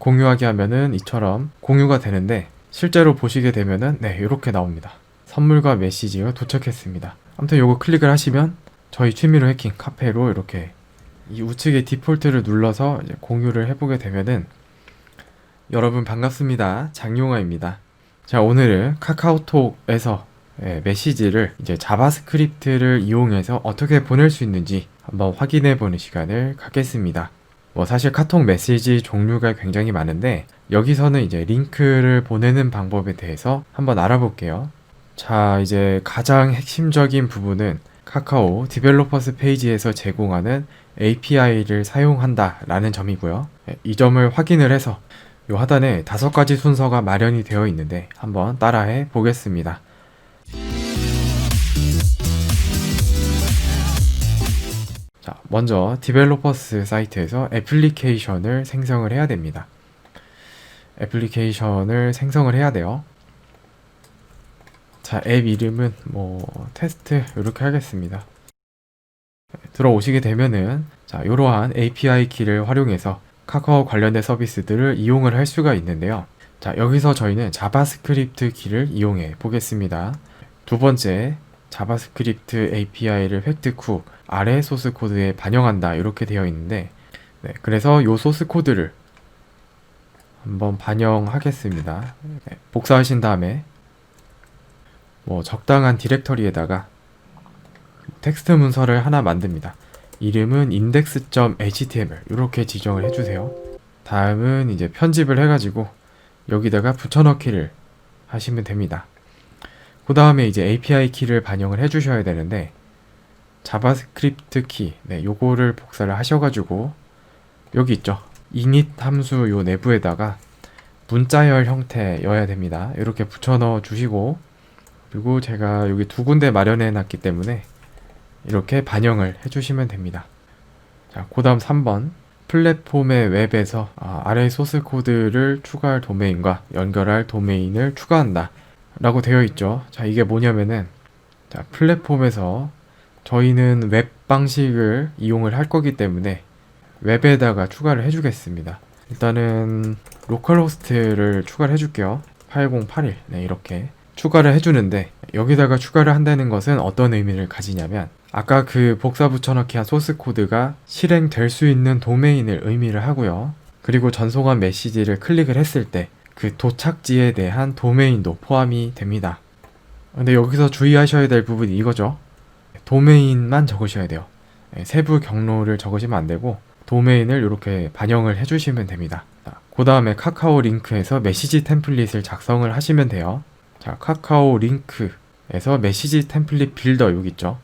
공유하기 하면은 이처럼 공유가 되는데 실제로 보시게 되면은 네, 이렇게 나옵니다. 선물과 메시지가 도착했습니다. 아무튼 요거 클릭을 하시면 저희 취미로 해킹 카페로 이렇게 이 우측에 디폴트를 눌러서 이제 공유를 해보게 되면은 여러분 반갑습니다. 장용화입니다. 자, 오늘은 카카오톡에서 메시지를 이제 자바스크립트를 이용해서 어떻게 보낼 수 있는지 한번 확인해 보는 시간을 갖겠습니다. 사실 카톡 메시지 종류가 굉장히 많은데 여기서는 이제 링크를 보내는 방법에 대해서 한번 알아볼게요. 자, 이제 가장 핵심적인 부분은 카카오 디벨로퍼스 페이지에서 제공하는 API를 사용한다 라는 점이고요. 이 점을 확인을 해서 요 하단에 5가지 순서가 마련이 되어 있는데 한번 따라해 보겠습니다. 자, 먼저 디벨로퍼스 사이트에서 애플리케이션을 생성을 해야 됩니다. 애플리케이션을 생성을 해야 돼요. 자, 앱 이름은 테스트 이렇게 하겠습니다. 들어오시게 되면은 자, 이러한 API 키를 활용해서 카카오 관련된 서비스들을 이용을 할 수가 있는데요. 자, 여기서 저희는 자바스크립트 키를 이용해 보겠습니다. 두 번째, 자바스크립트 API를 획득 후 아래 소스 코드에 반영한다 이렇게 되어 있는데 그래서 이 소스 코드를 한번 반영하겠습니다. 복사하신 다음에 적당한 디렉터리에다가 텍스트 문서를 하나 만듭니다. 이름은 index.html 이렇게 지정을 해주세요. 다음은 이제 편집을 해가지고 여기다가 붙여넣기를 하시면 됩니다. 그 다음에 이제 API 키를 반영을 해주셔야 되는데 자바스크립트 키, 요거를 복사를 하셔가지고 여기 있죠. init 함수 요 내부에다가 문자열 형태여야 됩니다. 이렇게 붙여넣어 주시고 그리고 제가 여기 2군데 마련해 놨기 때문에 이렇게 반영을 해주시면 됩니다. 자, 그 다음 3번 플랫폼의 웹에서 아래 소스 코드를 추가할 도메인과 연결할 도메인을 추가한다 라고 되어 있죠. 자, 이게 뭐냐면은 자, 플랫폼에서 저희는 웹 방식을 이용을 할 거기 때문에 웹에다가 추가를 해주겠습니다. 일단은 로컬호스트를 추가를 해줄게요. 8081 이렇게 추가를 해주는데 여기다가 추가를 한다는 것은 어떤 의미를 가지냐면 아까 그 복사 붙여넣기 한 소스 코드가 실행될 수 있는 도메인을 의미를 하고요. 그리고 전송한 메시지를 클릭을 했을 때 그 도착지에 대한 도메인도 포함이 됩니다. 근데 여기서 주의하셔야 될 부분이 이거죠. 도메인만 적으셔야 돼요. 세부 경로를 적으시면 안 되고 도메인을 이렇게 반영을 해주시면 됩니다. 그 다음에 카카오 링크에서 메시지 템플릿을 작성을 하시면 돼요. 자, 카카오 링크에서 메시지 템플릿 빌더 여기 있죠.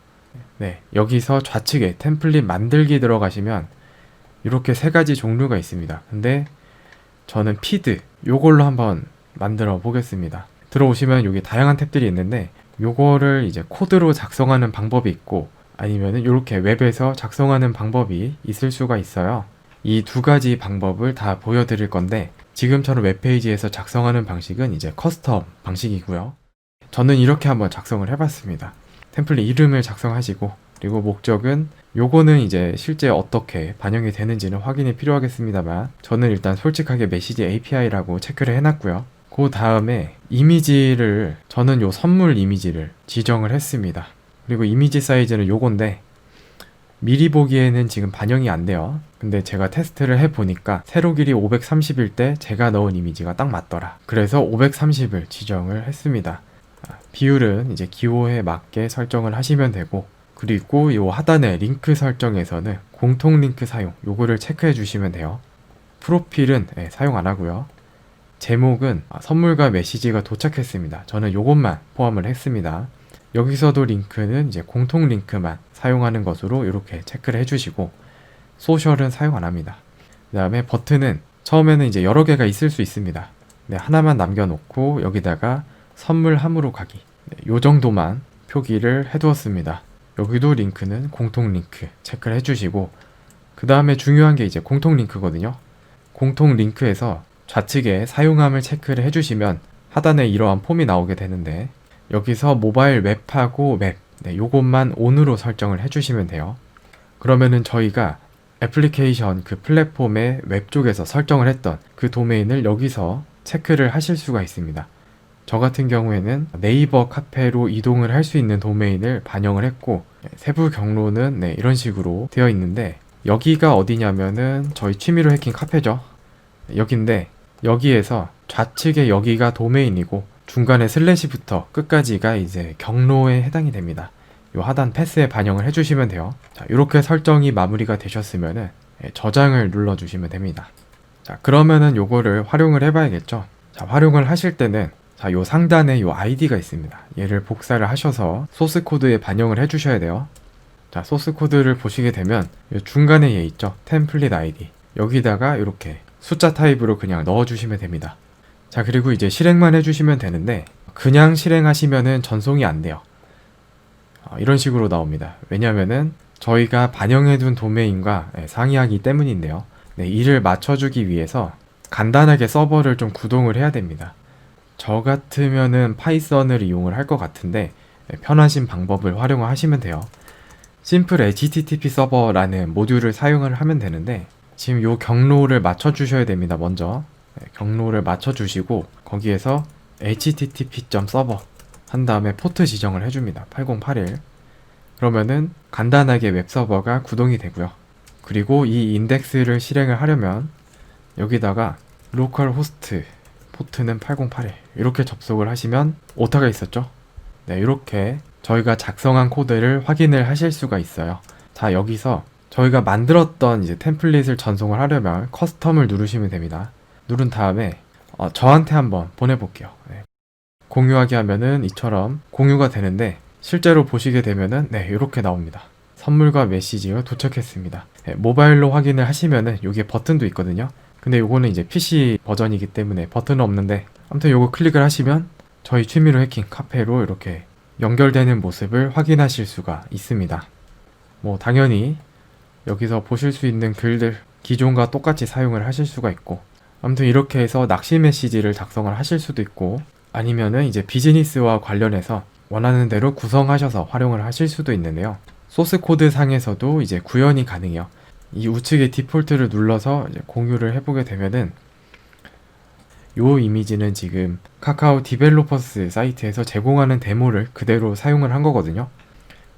여기서 좌측에 템플릿 만들기 들어가시면 이렇게 3가지 종류가 있습니다. 근데 저는 피드 요걸로 한번 만들어 보겠습니다. 들어오시면 여기 다양한 탭들이 있는데 요거를 이제 코드로 작성하는 방법이 있고 아니면은 이렇게 웹에서 작성하는 방법이 있을 수가 있어요. 이 2가지 방법을 다 보여드릴 건데 지금처럼 웹페이지에서 작성하는 방식은 이제 커스텀 방식이고요. 저는 이렇게 한번 작성을 해봤습니다. 템플릿 이름을 작성하시고 그리고 목적은 요거는 이제 실제 어떻게 반영이 되는지는 확인이 필요하겠습니다만 저는 일단 솔직하게 메시지 API라고 체크를 해놨고요. 그 다음에 이미지를 저는 요 선물 이미지를 지정을 했습니다. 그리고 이미지 사이즈는 요건데 미리 보기에는 지금 반영이 안 돼요. 근데 제가 테스트를 해보니까 세로 길이 530일 때 제가 넣은 이미지가 딱 맞더라. 그래서 530을 지정을 했습니다. 비율은 이제 기호에 맞게 설정을 하시면 되고 그리고 요 하단에 링크 설정에서는 공통 링크 사용 요거를 체크해 주시면 돼요. 프로필은 사용 안 하고요. 제목은 선물과 메시지가 도착했습니다. 저는 요것만 포함을 했습니다. 여기서도 링크는 이제 공통 링크만 사용하는 것으로 이렇게 체크를 해주시고 소셜은 사용 안 합니다. 그 다음에 버튼은 처음에는 이제 여러 개가 있을 수 있습니다. 하나만 남겨놓고 여기다가 선물 함으로 가기 요 정도만 표기를 해두었습니다. 여기도 링크는 공통 링크 체크를 해주시고 그 다음에 중요한 게 이제 공통 링크거든요. 공통 링크에서 좌측에 사용함을 체크를 해주시면 하단에 이러한 폼이 나오게 되는데 여기서 모바일 웹하고 맵 요것만 ON으로 설정을 해주시면 돼요. 그러면은 저희가 애플리케이션 그 플랫폼의 웹 쪽에서 설정을 했던 그 도메인을 여기서 체크를 하실 수가 있습니다. 저 같은 경우에는 네이버 카페로 이동을 할 수 있는 도메인을 반영을 했고, 세부 경로는 이런 식으로 되어 있는데, 여기가 어디냐면은 저희 취미로 해킹 카페죠. 여긴데 여기에서 좌측에 여기가 도메인이고 중간에 슬래시부터 끝까지가 이제 경로에 해당이 됩니다. 요 하단 패스에 반영을 해주시면 돼요. 자, 이렇게 설정이 마무리가 되셨으면은 저장을 눌러주시면 됩니다. 자, 그러면은 요거를 활용을 해봐야겠죠. 자, 활용을 하실 때는 자, 요 상단에 요 아이디가 있습니다. 얘를 복사를 하셔서 소스 코드에 반영을 해주셔야 돼요. 자, 소스 코드를 보시게 되면 요 중간에 얘 있죠. 템플릿 아이디. 여기다가 이렇게 숫자 타입으로 그냥 넣어주시면 됩니다. 자, 그리고 이제 실행만 해주시면 되는데 그냥 실행하시면은 전송이 안 돼요. 이런 식으로 나옵니다. 왜냐면은 저희가 반영해둔 도메인과 상이하기 때문인데요. 이를 맞춰주기 위해서 간단하게 서버를 좀 구동을 해야 됩니다. 저 같으면은 파이썬을 이용을 할 것 같은데 편하신 방법을 활용하시면 돼요. 심플 HTTP 서버라는 모듈을 사용을 하면 되는데 지금 요 경로를 맞춰주셔야 됩니다. 먼저 경로를 맞춰주시고 거기에서 http.server 한 다음에 포트 지정을 해줍니다. 8081. 그러면은 간단하게 웹서버가 구동이 되고요. 그리고 이 인덱스를 실행을 하려면 여기다가 로컬 호스트 포트는 8081 이렇게 접속을 하시면 오타가 있었죠. 이렇게 저희가 작성한 코드를 확인을 하실 수가 있어요. 자, 여기서 저희가 만들었던 이제 템플릿을 전송을 하려면 커스텀을 누르시면 됩니다. 누른 다음에 저한테 한번 보내볼게요. 공유하기 하면은 이처럼 공유가 되는데 실제로 보시게 되면은 이렇게 나옵니다. 선물과 메시지가 도착했습니다. 모바일로 확인을 하시면은 여기에 버튼도 있거든요. 근데 요거는 이제 PC 버전이기 때문에 버튼은 없는데 아무튼 요거 클릭을 하시면 저희 취미로 해킹 카페로 이렇게 연결되는 모습을 확인하실 수가 있습니다. 뭐 당연히 여기서 보실 수 있는 글들 기존과 똑같이 사용을 하실 수가 있고 아무튼 이렇게 해서 낚시 메시지를 작성을 하실 수도 있고 아니면은 이제 비즈니스와 관련해서 원하는 대로 구성하셔서 활용을 하실 수도 있는데요. 소스 코드 상에서도 이제 구현이 가능해요. 이 우측에 디폴트를 눌러서 이제 공유를 해보게 되면은 요 이미지는 지금 카카오 디벨로퍼스 사이트에서 제공하는 데모를 그대로 사용을 한 거거든요.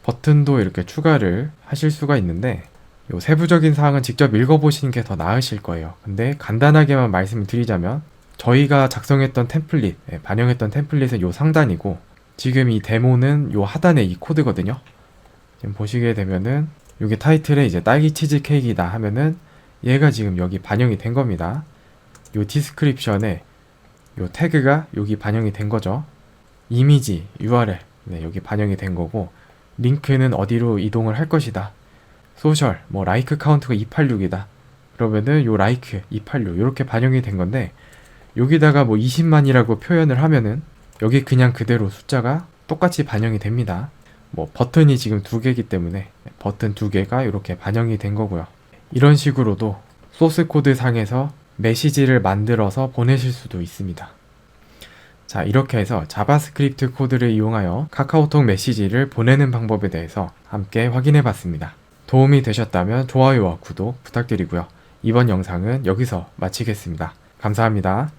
버튼도 이렇게 추가를 하실 수가 있는데 요 세부적인 사항은 직접 읽어보시는 게 더 나으실 거예요. 근데 간단하게만 말씀을 드리자면 저희가 작성했던 템플릿, 반영했던 템플릿은 요 상단이고 지금 이 데모는 요 하단에 이 코드거든요. 지금 보시게 되면은 요게 타이틀에 이제 딸기 치즈 케이크이다 하면은 얘가 지금 여기 반영이 된 겁니다. 요 디스크립션에 요 태그가 여기 반영이 된 거죠. 이미지, URL, 여기 반영이 된 거고 링크는 어디로 이동을 할 것이다. 소셜, 뭐 라이크 카운트가 286이다. 그러면은 요 라이크 286 이렇게 반영이 된 건데 여기다가 뭐 20만이라고 표현을 하면은 여기 그냥 그대로 숫자가 똑같이 반영이 됩니다. 뭐 버튼이 지금 2개이기 때문에 버튼 2개가 이렇게 반영이 된 거고요. 이런 식으로도 소스 코드 상에서 메시지를 만들어서 보내실 수도 있습니다. 자, 이렇게 해서 자바스크립트 코드를 이용하여 카카오톡 메시지를 보내는 방법에 대해서 함께 확인해 봤습니다. 도움이 되셨다면 좋아요와 구독 부탁드리고요. 이번 영상은 여기서 마치겠습니다. 감사합니다.